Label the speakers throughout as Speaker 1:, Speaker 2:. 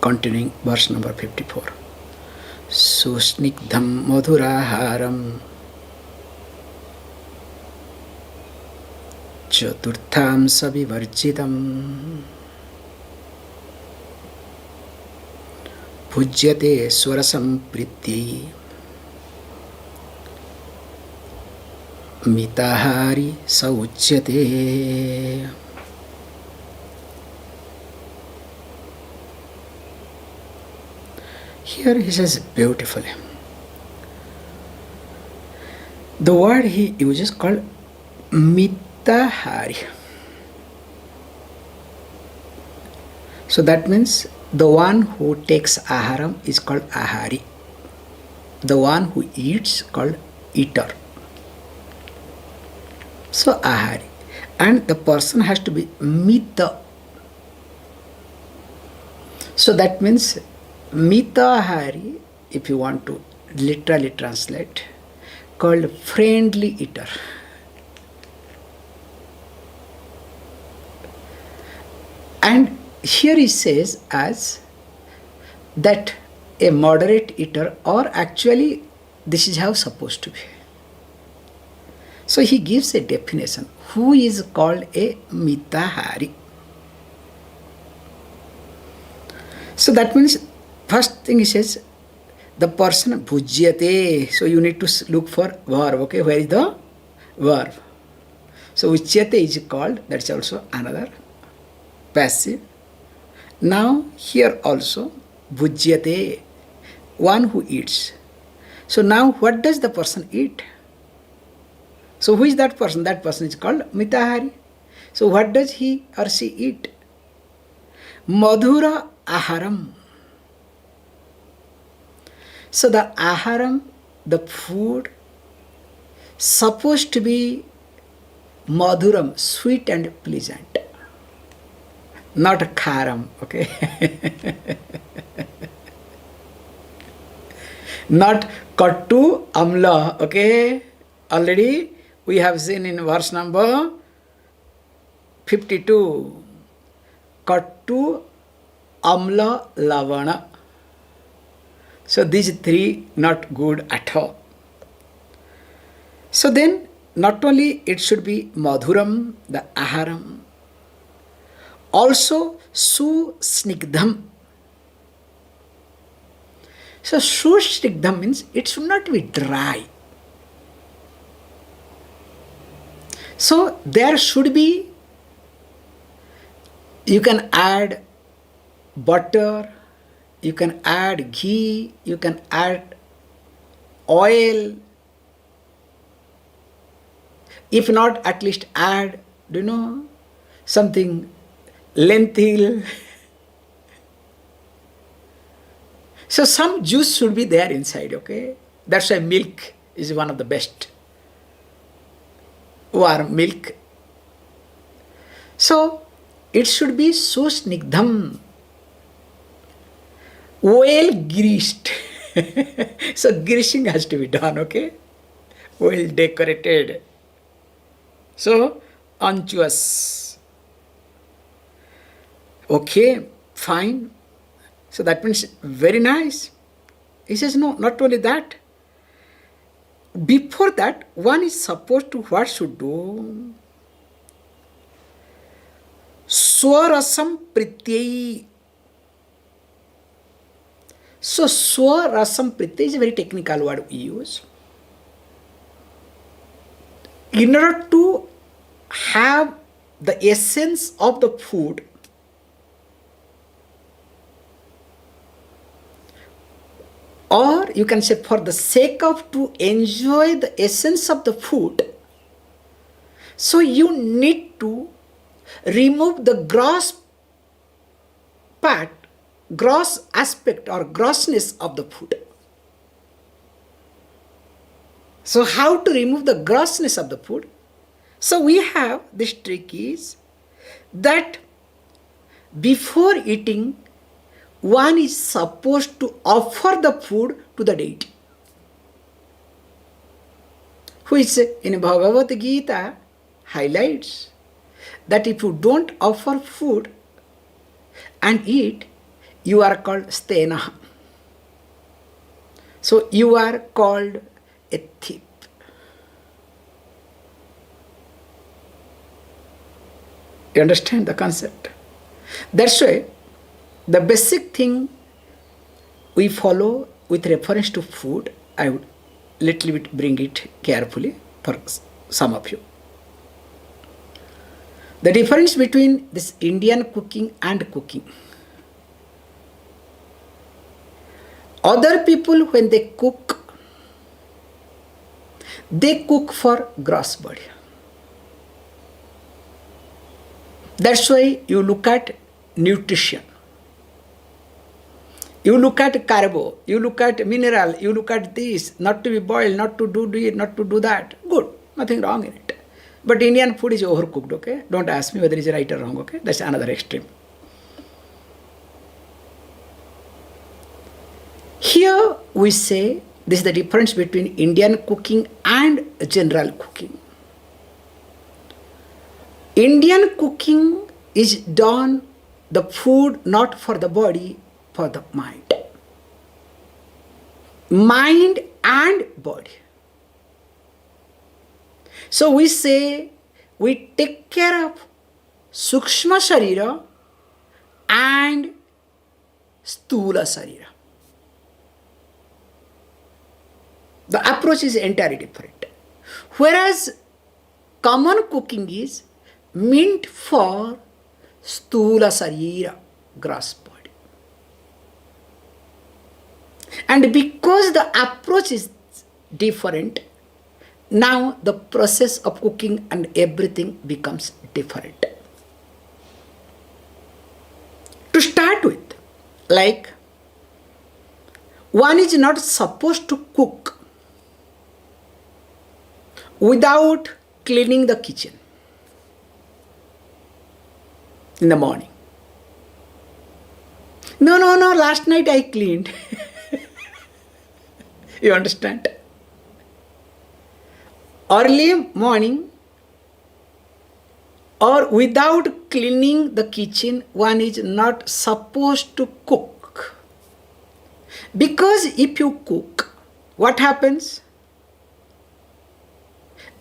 Speaker 1: continuing verse number 54. Susnigdham madhuraharam chaturtham savivarjitam pujyate swarasam prityai mitāhārī sauchyate. Here he says beautifully. The word he uses called mitāhārī. So that means the one who takes aharam is called ahari. The one who eats called eater. So ahari. And the person has to be mita. So that means mitāhārī, if you want to literally translate, called friendly eater. And here he says as that a moderate eater, or actually this is how supposed to be. So he gives a definition. Who is called a mitāhārī? So that means first thing he says, the person bhujyate. So you need to look for verb. Okay, where is the verb? So uchyate is called, that's also another passive. Now here also bhujyate, one who eats. So now what does the person eat? So who is that person? That person is called mitāhārī. So what does he or she eat? Madhura aharam. So the aharam, the food, supposed to be madhuram, sweet and pleasant. Not kharam, okay? Not kattu amla, okay? Already we have seen in verse number 52. Kattu amla lavana. So these three not good at all. So then not only it should be madhuram, the aharam, also susnigdham. So susnigdham means it should not be dry. So there should be, you can add butter, you can add ghee, you can add oil. If not, at least add, something, lentil. So some juice should be there inside, okay? That's why milk is one of the best. Warm milk. So it should be susnigdham, well greased. So greasing has to be done, okay? Well decorated. So unctuous. Okay, fine. So that means very nice. He says, no, not only that. Before that, one is supposed to, what should do? Swarasam prityai. So swarasam prityai is a very technical word we use. In order to have the essence of the food, or you can say for the sake of to enjoy the essence of the food, so you need to remove the gross part, gross aspect or grossness of the food. So how to remove the grossness of the food? So we have this trick is that before eating, one is supposed to offer the food to the deity, which in Bhagavad Gita highlights that if you don't offer food and eat, you are called stena. So you are called a thief. You understand the concept? That's why the basic thing we follow with reference to food, I would little bit bring it carefully for some of you. The difference between this Indian cooking and cooking. Other people, when they cook for gross body. That's why you look at nutrition. You look at carbo, you look at mineral, you look at this, not to be boiled, not to do it, not to do that. Good, nothing wrong in it. But Indian food is overcooked, okay? Don't ask me whether it's right or wrong, okay? That's another extreme. Here we say this is the difference between Indian cooking and general cooking. Indian cooking is done, the food not for the body, for the mind. Mind and body. So we say we take care of Sukshma Sharira and Stula Sharira. The approach is entirely different. Whereas common cooking is meant for Stula Sharira, gross body. And because the approach is different, now the process of cooking and everything becomes different. To start with, like, one is not supposed to cook without cleaning the kitchen in the morning. No, last night I cleaned. You understand? Early morning or without cleaning the kitchen, one is not supposed to cook. Because if you cook, what happens?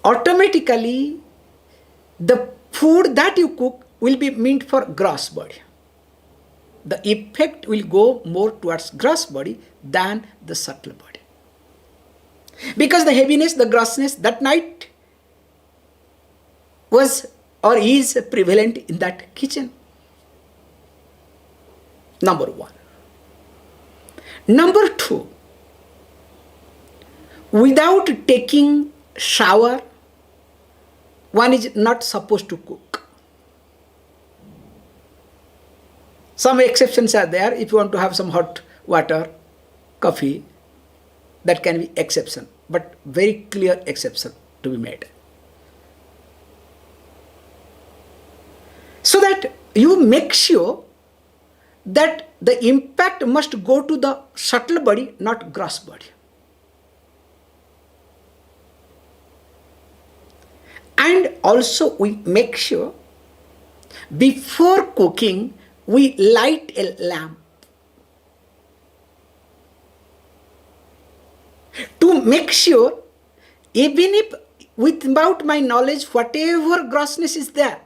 Speaker 1: Automatically, the food that you cook will be meant for gross body. The effect will go more towards gross body than the subtle body. Because the heaviness, the grossness that night was or is prevalent in that kitchen. Number one. Number two, without taking shower, one is not supposed to cook. Some exceptions are there. If you want to have some hot water, coffee, that can be exception, but very clear exception to be made. So that you make sure that the impact must go to the subtle body, not gross body. And also we make sure before cooking we light a lamp to make sure, even if without my knowledge whatever grossness is there,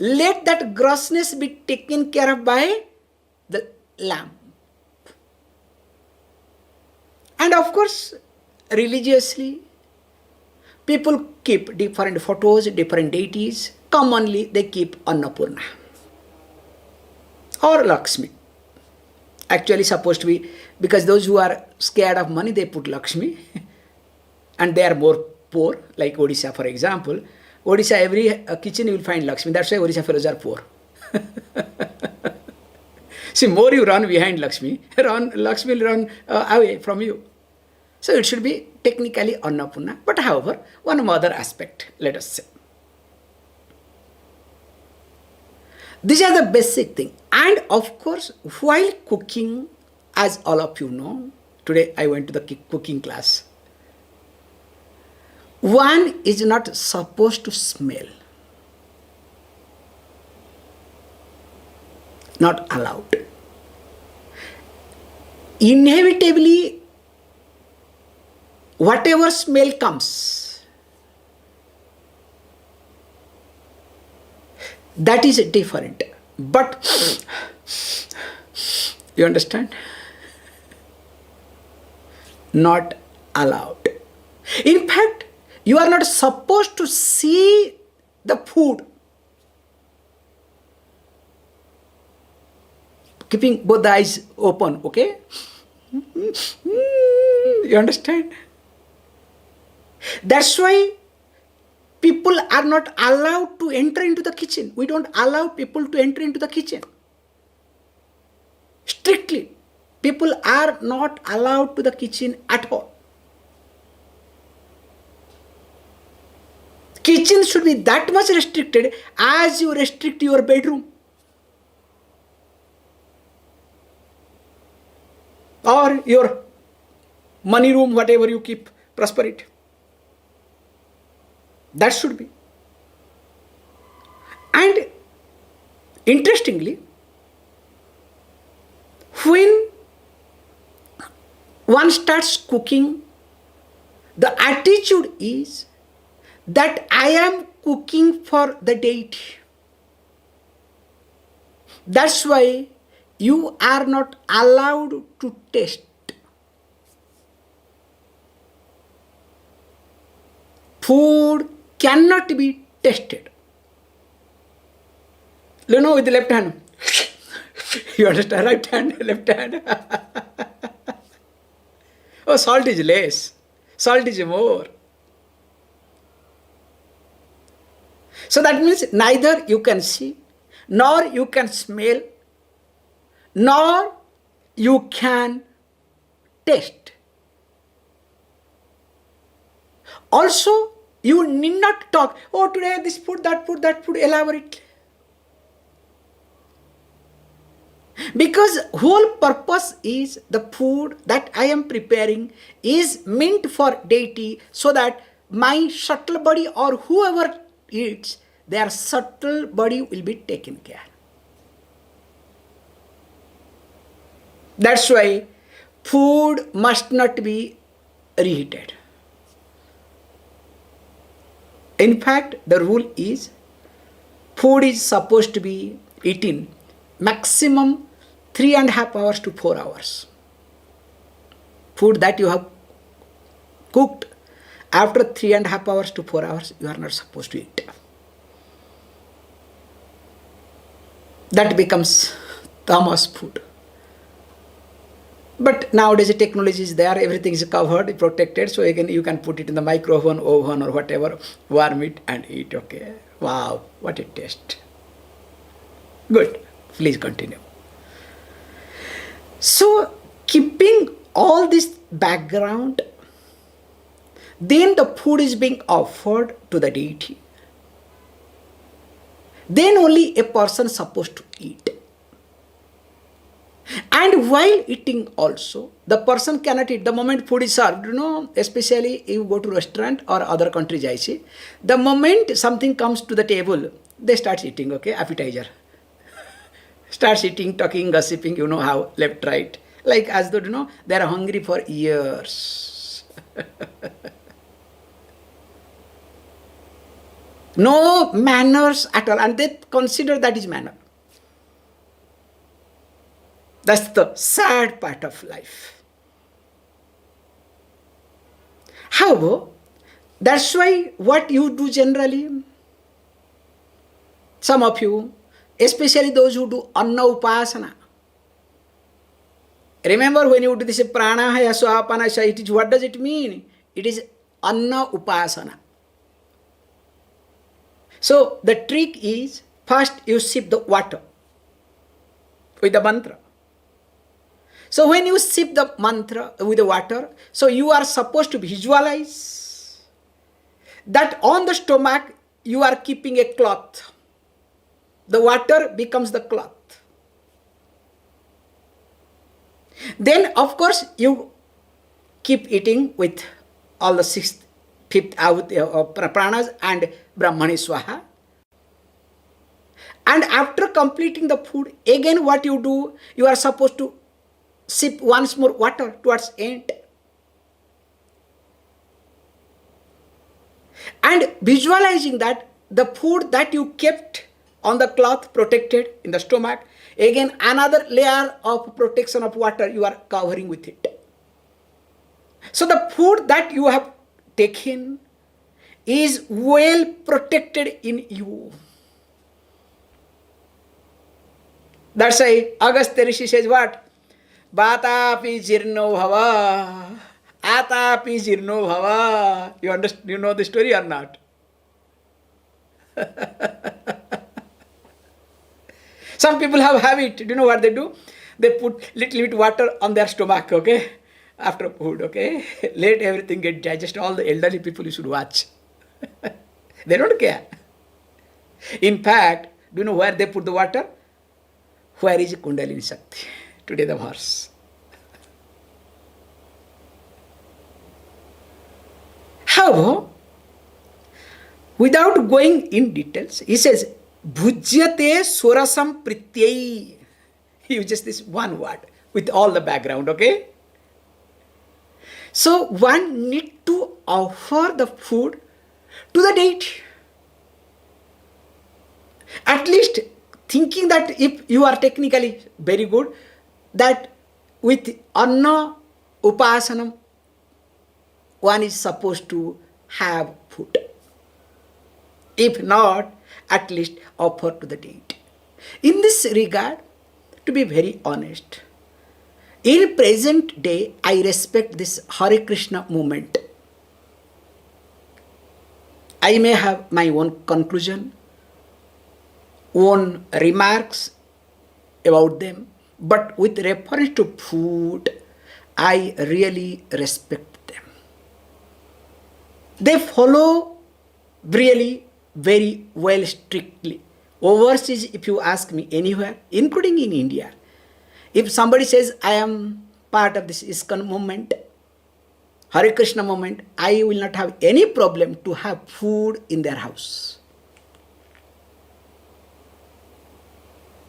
Speaker 1: let that grossness be taken care of by the lamp. And of course, religiously, people keep different photos, different deities. Commonly, they keep Annapurna or Lakshmi. Actually, supposed to be, because those who are scared of money, they put Lakshmi and they are more poor, like Odisha, for example. Odisha, every kitchen you will find Lakshmi. That's why Odisha fellows are poor. See, more you run behind Lakshmi, Lakshmi will run away from you. So it should be technically Annapurna. But however, one other aspect, let us say. These are the basic things. And of course, while cooking, as all of you know, today I went to the cooking class. One is not supposed to smell. Not allowed. inevitably, whatever smell comes, that is different. But you understand? Not allowed. In fact, you are not supposed to see the food. Keeping both the eyes open, okay? You understand? That's why people are not allowed to enter into the kitchen. We don't allow people to enter into the kitchen. Strictly, people are not allowed to the kitchen at all. Kitchen should be that much restricted as you restrict your bedroom or your money room, whatever you keep prosperity. That should be. And interestingly, when one starts cooking, the attitude is that I am cooking for the deity. That's why you are not allowed to taste. Food cannot be tasted. You know, with the left hand. You understand? Right hand, left hand. Oh, salt is less. Salt is more. So that means neither you can see, nor you can smell, nor you can taste. Also, you need not talk, oh, today this food, that food, elaborate. Because whole purpose is the food that I am preparing is meant for deity, so that my subtle body or whoever eats, their subtle body will be taken care. That's why food must not be reheated. In fact, the rule is food is supposed to be eaten maximum 3.5 hours to 4 hours. Food that you have cooked after 3.5 hours to 4 hours, you are not supposed to eat. That becomes tamas food. But nowadays the technology is there, everything is covered, protected, so you can put it in the micro oven or whatever, warm it and eat, okay. Wow, what a taste. Good, please continue. So, keeping all this background, then the food is being offered to the deity. Then only a person is supposed to eat. And while eating also, the person cannot eat the moment food is served. You know, especially if you go to restaurant or other countries, I see, the moment something comes to the table, they start eating, okay, appetizer. Starts eating, talking, gossiping, you know how, left, right. Like as though, you know, they are hungry for years. No manners at all, and they consider that is manner. That's the sad part of life. However, that's why what you do generally, some of you, especially those who do anna upasana. Remember when you do this pranahaya, swapanasya, what does it mean? It is anna upasana. So the trick is, first you sip the water with the mantra. So when you sip the mantra with the water, so you are supposed to visualize that on the stomach you are keeping a cloth. The water becomes the cloth. Then of course you keep eating with all the sixth, fifth pranas and brahmani swaha. And after completing the food, again what you do, you are supposed to sip once more water towards end. And visualizing that the food that you kept on the cloth protected in the stomach, again another layer of protection of water you are covering with it. So the food that you have taken is well protected in you. That's why Agastya Rishi says what? Vatapi jirno bhava, atapi jirno bhava. You understand? You know the story or not? Some people have habit. Do you know what they do? They put little bit water on their stomach, okay? After food, okay? Let everything get digested. All the elderly people you should watch. They don't care. In fact, do you know where they put the water? Where is Kundalinī Shakti? Today the horse. However, without going in details, he says, Bhujyate surasam prityai. He uses this one word with all the background, okay? So one need to offer the food to the deity. At least thinking that if you are technically very good, that with anna upasanam, one is supposed to have food. If not, at least offer to the deity. In this regard, to be very honest, in present day, I respect this Hare Krishna movement. I may have my own conclusion, own remarks about them, but with reference to food, I really respect them. They follow really very well strictly. Overseas, if you ask me anywhere, including in India, if somebody says, I am part of this ISKCON movement, Hare Krishna movement, I will not have any problem to have food in their house.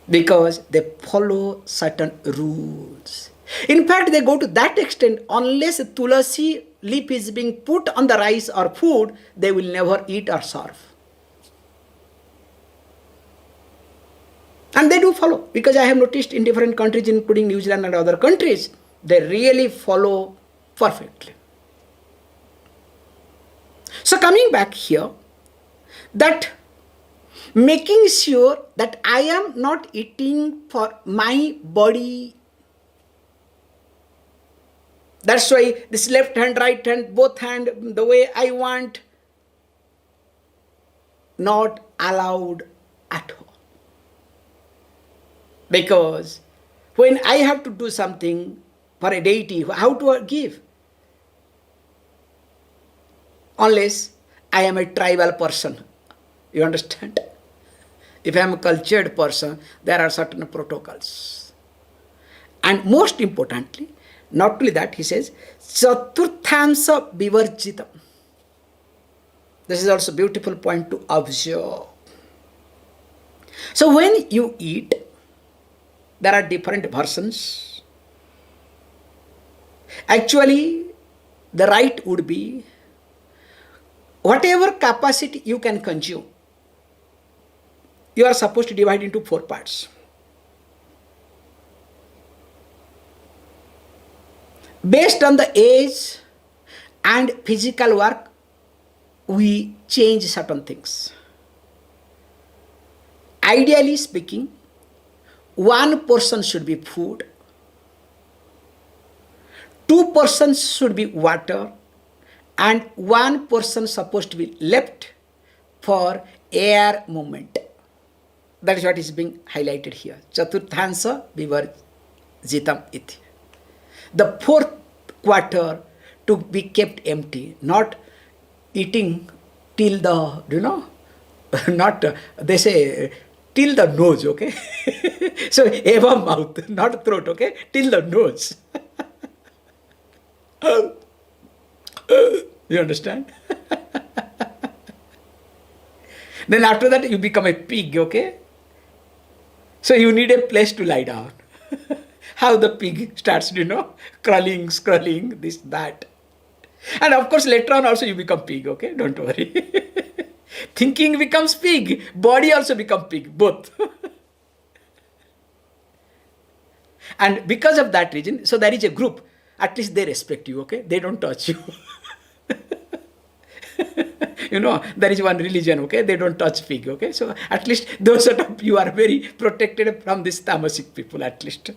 Speaker 1: Because they follow certain rules. In fact, they go to that extent, unless tulasi leaf is being put on the rice or food, they will never eat or serve. And they do follow, because I have noticed in different countries, including New Zealand and other countries, they really follow perfectly. So coming back here, that making sure that I am not eating for my body. That's why this left hand, right hand, both hand, the way I want, not allowed at all. Because when I have to do something for a deity, how to give? Unless I am a tribal person. You understand? If I am a cultured person, there are certain protocols. And most importantly, not only that, he says, Chaturthansa vivarjitam. This is also a beautiful point to observe. So when you eat, there are different versions. Actually, the right would be, whatever capacity you can consume, you are supposed to divide into 4 parts. Based on the age and physical work, we change certain things. Ideally speaking, 1 portion should be food, 2 portions should be water, and 1 portion supposed to be left for air movement. That is what is being highlighted here. Chaturthansa vivarjitam iti. The 4th quarter to be kept empty, not eating till the, not, they say, till the nose, okay? So, above mouth, not throat, okay? Till the nose. You understand? Then after that, you become a pig, okay? So, you need a place to lie down. how the pig starts, crawling, scrolling, this, that. And of course, later on also you become pig, okay? Don't worry. Thinking becomes pig, body also become pig, both. And because of that reason, so there is a group, at least they respect you, okay? They don't touch you. There is one religion, okay? They don't touch pig, okay? So at least those sort of, you are very protected from these tamasic people, at least.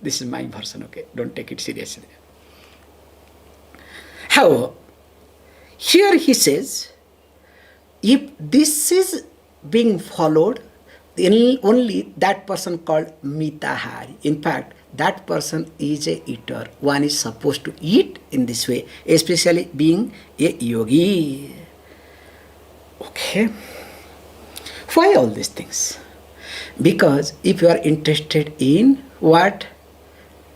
Speaker 1: This is my version, okay? Don't take it seriously. However, here he says, if this is being followed, only that person called mitāhārī. In fact, that person is a eater. One is supposed to eat in this way, especially being a yogi. Okay. Why all these things? Because if you are interested in what?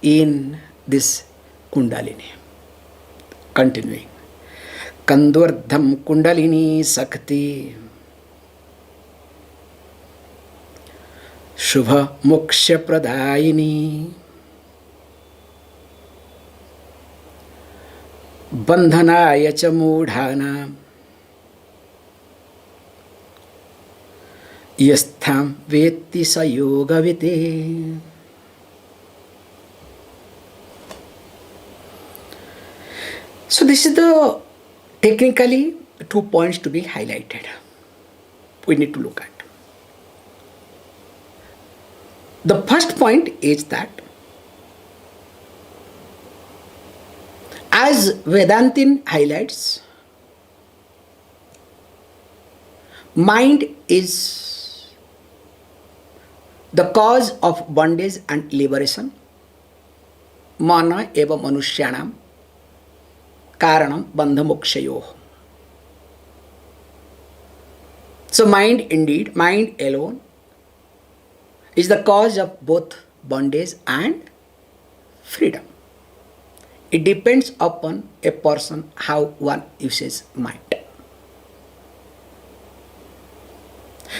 Speaker 1: In this Kundalinī. Continuing. Kandurdham Kundalinī Sakti Shubha Moksha Pradayini Bandhanaya cha Mudhana Yastham Vetti sa Yogavite. So this is the technically 2 points to be highlighted. We need to look at. The first point is that as Vedantin highlights, mind is the cause of bondage and liberation. Mana eva manushyanam karanam bandha mokshayoh. So mind indeed, mind alone is the cause of both bondage and freedom. It depends upon a person how one uses mind.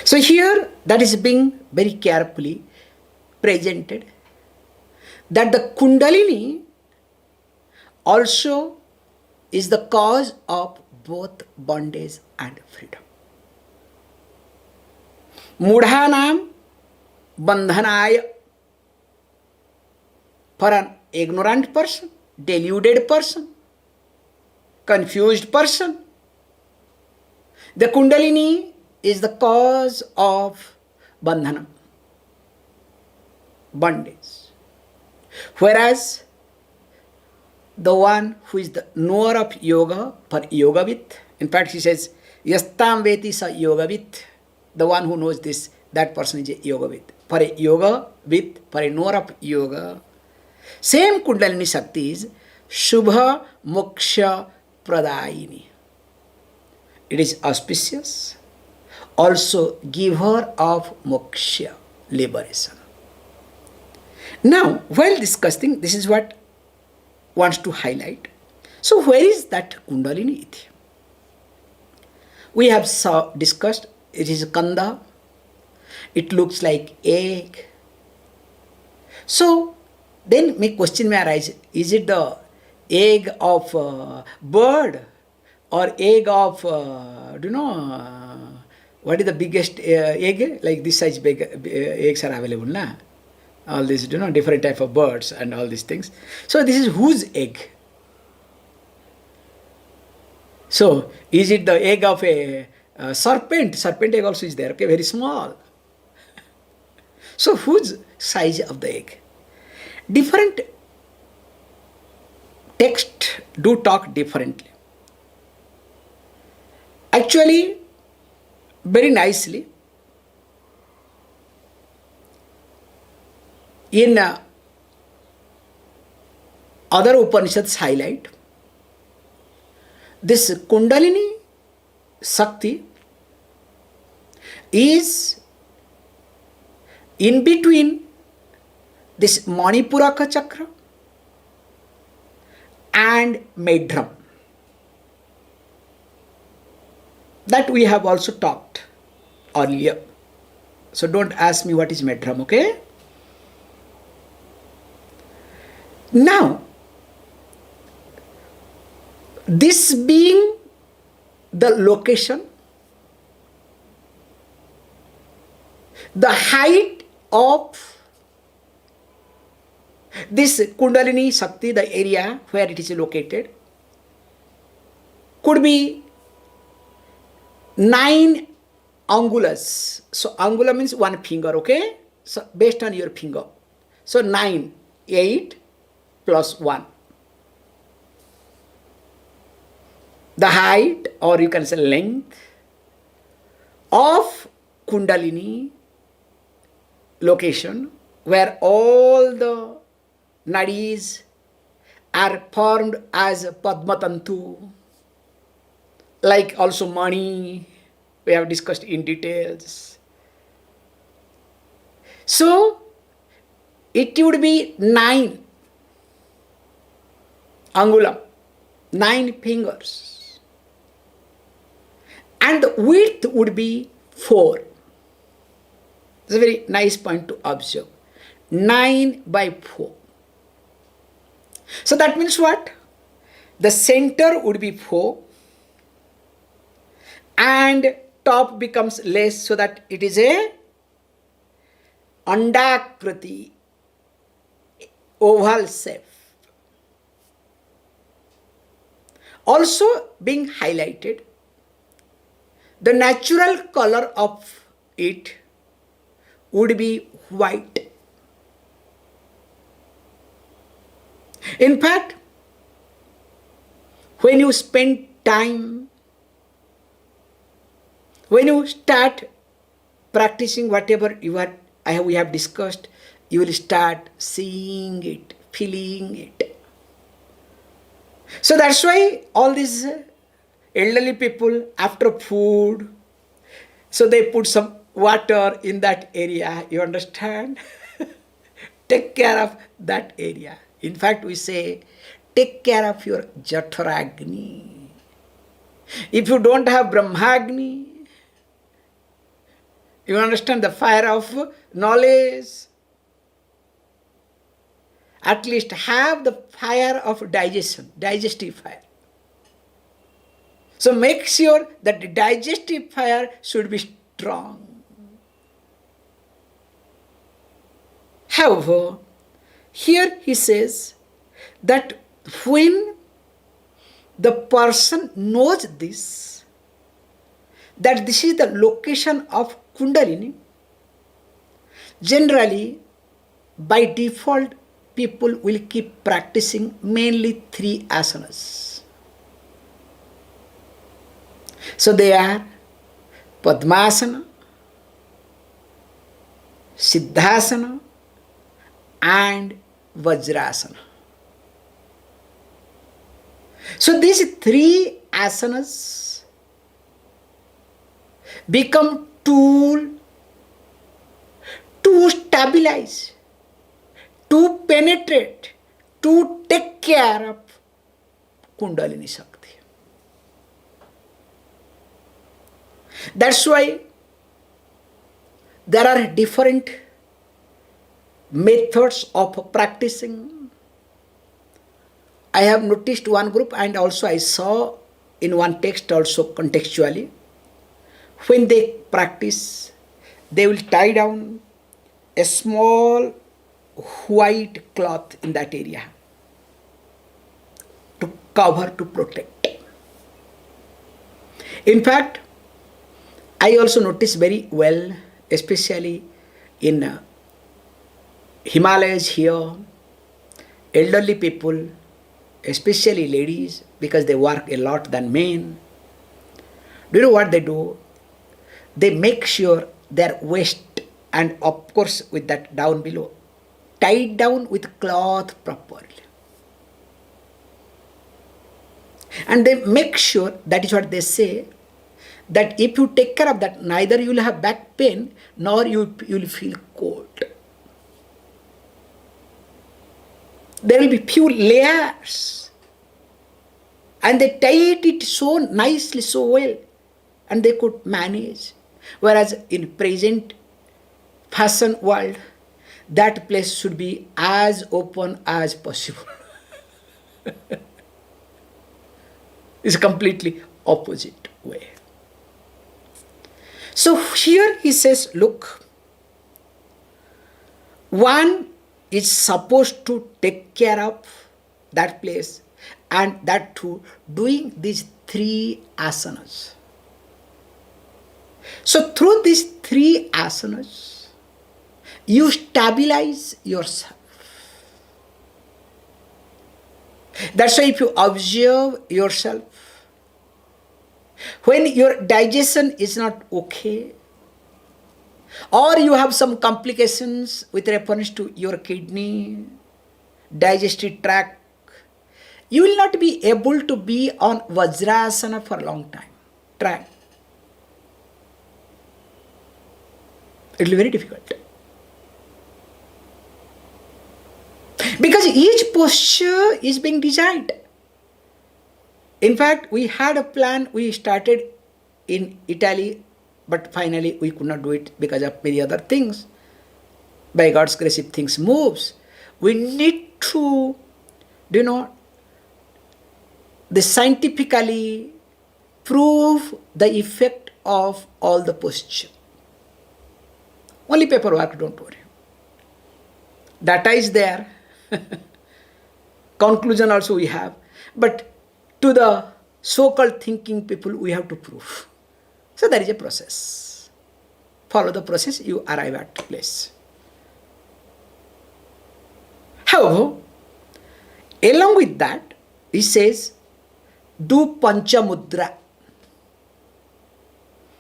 Speaker 1: So here that is being very carefully presented, that the Kundalini also is the cause of both bondage and freedom. Mudhanam bandhanaya, for an ignorant person, deluded person, confused person, the Kundalini is the cause of bandhanam, bondage. Whereas the one who is the knower of yoga, for yogavit, in fact he says, yastam veti sa yogavit, the one who knows this, that person is a yogavit. For a yogavit, for a knower of yoga, same Kundalini Shakti is Shubha Moksha Pradayini. It is auspicious, also giver of moksha, liberation. Now, while discussing, this is what wants to highlight. So, where is that Kundalini? We have discussed, it is Kanda, it looks like egg. So, then my question may arise, is it the egg of bird or egg of, what is the biggest egg? Like this size big eggs are available now. All these, different type of birds and all these things. So this is whose egg? So is it the egg of a serpent? Serpent egg also is there, okay, very small. So whose size of the egg? Different texts do talk differently. Actually, very nicely, in other Upanishads highlight, this Kundalini Shakti is in between this Manipuraka chakra and Medram. That we have also talked earlier. So don't ask me what is Medram, okay? Now, this being the location, the height of this Kundalini Shakti, the area where it is located, could be 9 angulas. So angula means 1 finger, okay? So based on your finger. So 9, 8 plus 1. The height, or you can say length, of Kundalini location, where all the nadis are formed as Padmatantu, like also Mani, we have discussed in details. So, it would be 9 angulam, 9 fingers. And the width would be 4. It's a very nice point to observe. 9 by 4. So that means what? The center would be 4 and top becomes less, so that it is a andakriti, oval shape. Also being highlighted, the natural color of it would be white. In fact, when you spend time, when you start practicing whatever we have discussed, you will start seeing it, feeling it. So that's why all these elderly people, after food, so they put some water in that area, you understand? Take care of that area. In fact, we say, take care of your Jataragni. If you don't have Brahmagni, you understand, the fire of knowledge, at least have the fire of digestion, digestive fire. So make sure that the digestive fire should be strong. However, here he says that when the person knows this, that this is the location of Kundalini, generally, by default, people will keep practicing mainly 3 asanas. So they are Padmasana, Siddhasana, and Vajrasana. So these 3 asanas become tool to stabilize, to penetrate, to take care of Kundalini Shakti. That's why there are different methods of practicing. I have noticed one group, and also I saw in one text also contextually, when they practice, they will tie down a small white cloth in that area to cover, to protect. In fact, I also notice very well, especially in Himalayas here, elderly people, especially ladies, because they work a lot than men. Do you know what they do? They make sure their waist, and of course with that down below, tied down with cloth properly. And they make sure, that is what they say, that if you take care of that, neither you will have back pain, nor you will feel cold. There will be few layers, and they tied it so nicely, so well, and they could manage. Whereas in present fashion world, that place should be as open as possible. It's completely opposite way. So here he says, look, one is supposed to take care of that place, and that too doing these 3 asanas. So through these 3 asanas, you stabilize yourself. That's why if you observe yourself, when your digestion is not okay, or you have some complications with reference to your kidney, digestive tract, you will not be able to be on Vajrasana for a long time. Try. It will be very difficult. Because each posture is being designed. In fact, we had a plan, we started in Italy, but finally we could not do it because of many other things. By God's grace, if things moves, we need to, the scientifically prove the effect of all the posture. Only paperwork, don't worry. Data is there. Conclusion also we have. But to the so-called thinking people, we have to prove. So there is a process. Follow the process, you arrive at the place. However, along with that, he says, do pancha mudra.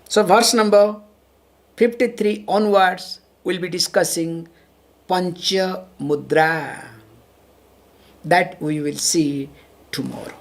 Speaker 1: So verse number 53 onwards, we'll be discussing pancha mudra. That we will see tomorrow.